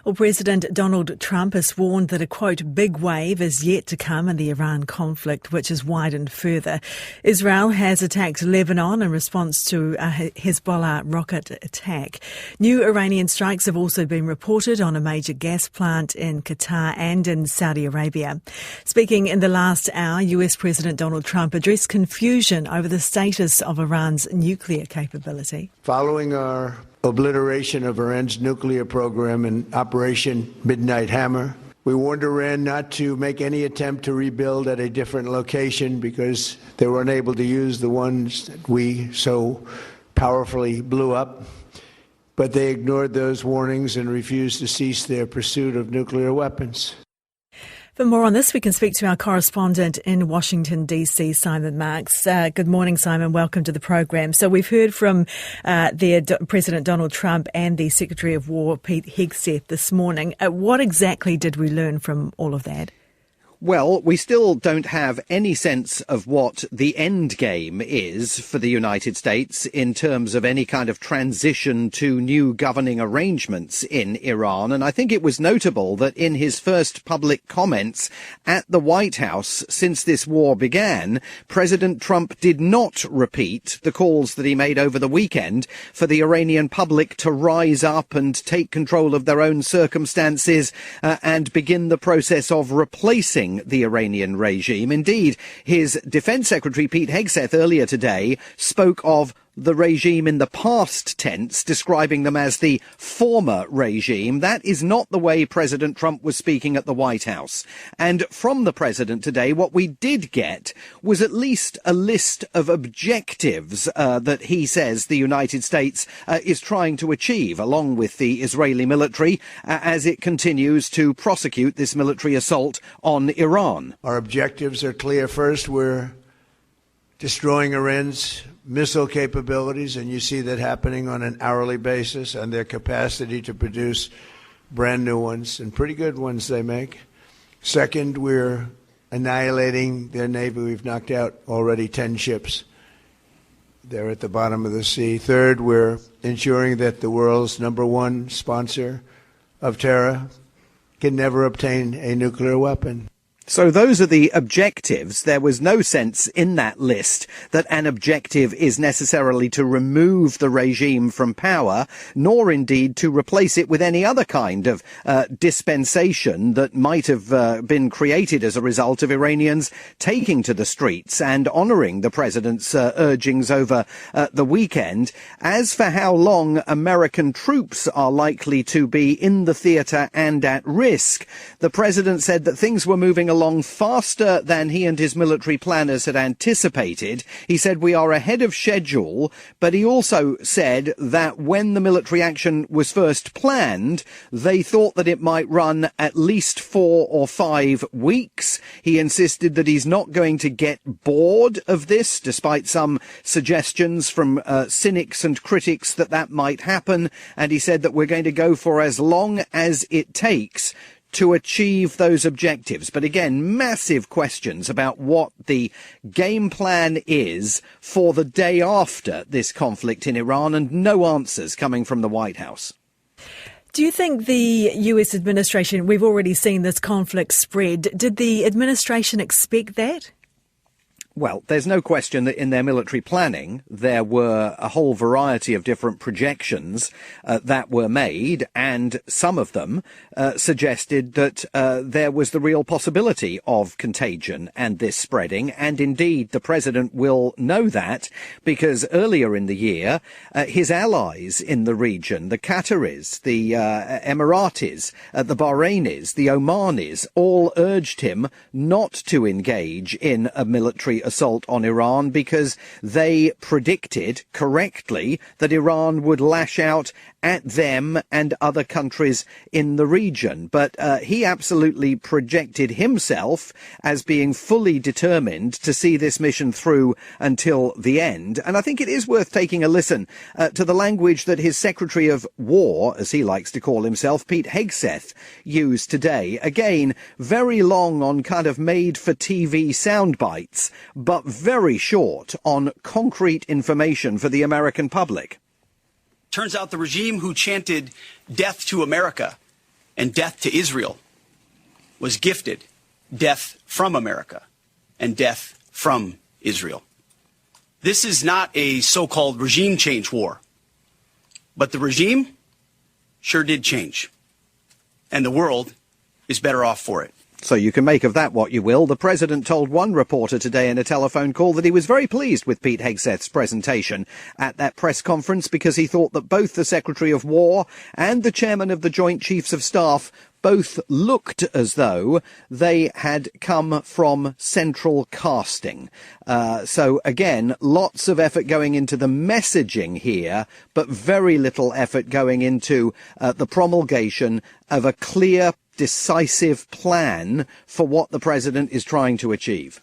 Well, President Donald Trump has warned that a, quote, big wave is yet to come in the Iran conflict, which has widened further. Israel has attacked Lebanon in response to a Hezbollah rocket attack. New Iranian strikes have also been reported on a major gas plant in Qatar and in Saudi Arabia. Speaking in the last hour, US President Donald Trump addressed confusion over the status of Iran's nuclear capability. Following our obliteration of Iran's nuclear program in Operation Midnight Hammer, we warned Iran not to make any attempt to rebuild at a different location because they were unable to use the ones that we so powerfully blew up. But they ignored those warnings and refused to cease their pursuit of nuclear weapons. For more on this, we can speak to our correspondent in Washington, D.C., Simon Marks. Good morning, Simon. Welcome to the program. So we've heard from President Donald Trump and the Secretary of War, Pete Hegseth, this morning. What exactly did we learn from all of that? Well, we still don't have any sense of what the end game is for the United States in terms of any kind of transition to new governing arrangements in Iran. And I think it was notable that in his first public comments at the White House since this war began, President Trump did not repeat the calls that he made over the weekend for the Iranian public to rise up and take control of their own circumstances and begin the process of replacing the Iranian regime. Indeed, his Defense Secretary Pete Hegseth earlier today spoke of the regime in the past tense, describing them as the former regime. That is not the way President Trump was speaking at the White House. And from the president today, what we did get was at least a list of objectives that he says the United States is trying to achieve, along with the Israeli military, as it continues to prosecute this military assault on Iran. Our objectives are clear. First, we're destroying Iran's missile capabilities, and you see that happening on an hourly basis, and their capacity to produce brand new ones, and pretty good ones they make. Second, we're annihilating their navy. We've knocked out already 10 ships. They're at the bottom of the sea. Third, we're ensuring that the world's number one sponsor of terror can never obtain a nuclear weapon. So those are the objectives. There was no sense in that list that an objective is necessarily to remove the regime from power, nor indeed to replace it with any other kind of dispensation that might have been created as a result of Iranians taking to the streets and honouring the president's urgings over the weekend. As for how long American troops are likely to be in the theatre and at risk, the president said that things were moving along faster than he and his military planners had anticipated. He said we are ahead of schedule, but he also said that when the military action was first planned, they thought that it might run at least 4 or 5 weeks. He insisted that he's not going to get bored of this, despite some suggestions from cynics and critics that that might happen. And he said that we're going to go for as long as it takes to achieve those objectives. But again, massive questions about what the game plan is for the day after this conflict in Iran, and no answers coming from the White House. Do you think the US administration, we've already seen this conflict spread, did the administration expect that? Well, there's no question that in their military planning, there were a whole variety of different projections that were made, and some of them suggested that there was the real possibility of contagion and this spreading. And indeed, the president will know that because earlier in the year, his allies in the region, the Qataris, the Emiratis, the Bahrainis, the Omanis, all urged him not to engage in a military assault on Iran because they predicted correctly that Iran would lash out at them and other countries in the region. But he absolutely projected himself as being fully determined to see this mission through until the end. And I think it is worth taking a listen to the language that his Secretary of War, as he likes to call himself, Pete Hegseth, used today. Again, very long on kind of made-for-TV sound bites, but very short on concrete information for the American public. Turns out the regime who chanted death to America and death to Israel was gifted death from America and death from Israel. This is not a so-called regime change war, but the regime sure did change, and the world is better off for it. So you can make of that what you will. The president told one reporter today in a telephone call that he was very pleased with Pete Hegseth's presentation at that press conference because he thought that both the Secretary of War and the chairman of the Joint Chiefs of Staff both looked as though they had come from central casting. So again, lots of effort going into the messaging here, but very little effort going into the promulgation of a clear, decisive plan for what the president is trying to achieve.